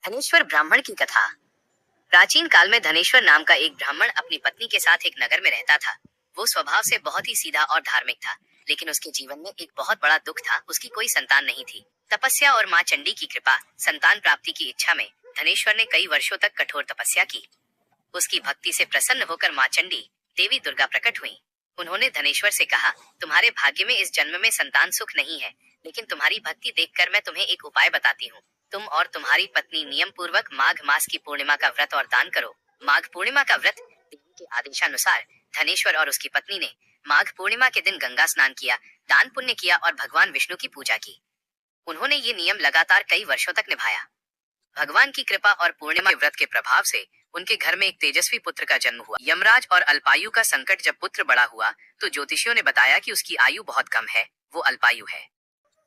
धनेश्वर ब्राह्मण की कथा। प्राचीन काल में धनेश्वर नाम का एक ब्राह्मण अपनी पत्नी के साथ एक नगर में रहता था। वो स्वभाव से बहुत ही सीधा और धार्मिक था, लेकिन उसके जीवन में एक बहुत बड़ा दुख था। उसकी कोई संतान नहीं थी। तपस्या और माँ चंडी की कृपा, संतान प्राप्ति की इच्छा में धनेश्वर ने कई वर्षों तक कठोर तपस्या की। उसकी भक्ति से प्रसन्न होकर माँ चंडी, देवी दुर्गा प्रकट हुई। उन्होंने धनेश्वर से कहा, तुम्हारे भाग्य में इस जन्म में संतान सुख नहीं है, लेकिन तुम्हारी भक्ति देखकर मैं तुम्हें एक उपाय बताती हूँ। तुम और तुम्हारी पत्नी नियम पूर्वक माघ मास की पूर्णिमा का व्रत और दान करो। माघ पूर्णिमा का व्रत। देवी के आदेशानुसार धनेश्वर और उसकी पत्नी ने माघ पूर्णिमा के दिन गंगा स्नान किया, दान पुण्य किया और भगवान विष्णु की पूजा की। उन्होंने ये नियम लगातार कई वर्षों तक निभाया। भगवान की कृपा और पूर्णिमा के व्रत के प्रभाव से उनके घर में एक तेजस्वी पुत्र का जन्म हुआ। यमराज और अल्पायु का संकट। जब पुत्र बड़ा हुआ तो ज्योतिषियों ने बताया कि उसकी आयु बहुत कम है, वो अल्पायु है।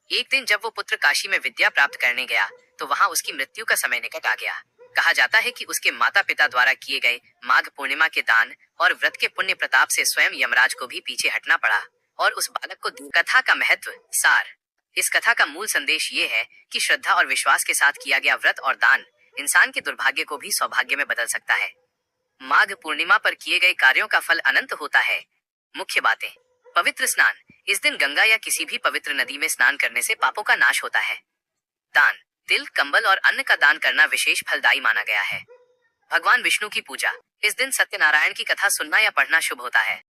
एक दिन जब वो पुत्र काशी में विद्या प्राप्त करने गया तो वहाँ उसकी मृत्यु का समय निकट आ गया। कहा जाता है कि उसके माता पिता द्वारा किए गए माघ पूर्णिमा के दान और व्रत के पुण्य प्रताप से स्वयं यमराज को भी पीछे हटना पड़ा और उस बालक को कथा का महत्व सार। इस कथा का मूल संदेश ये है कि श्रद्धा और विश्वास के साथ किया गया व्रत और दान इंसान के दुर्भाग्य को भी सौभाग्य में बदल सकता है। माघ पूर्णिमा पर किए गए कार्यों का फल अनंत होता है। मुख्य बातें। पवित्र स्नान। इस दिन गंगा या किसी भी पवित्र नदी में स्नान करने से पापों का नाश होता है। दान। तिल, कंबल और अन्न का दान करना विशेष फलदायी माना गया है। भगवान विष्णु की पूजा। इस दिन सत्यनारायण की कथा सुनना या पढ़ना शुभ होता है।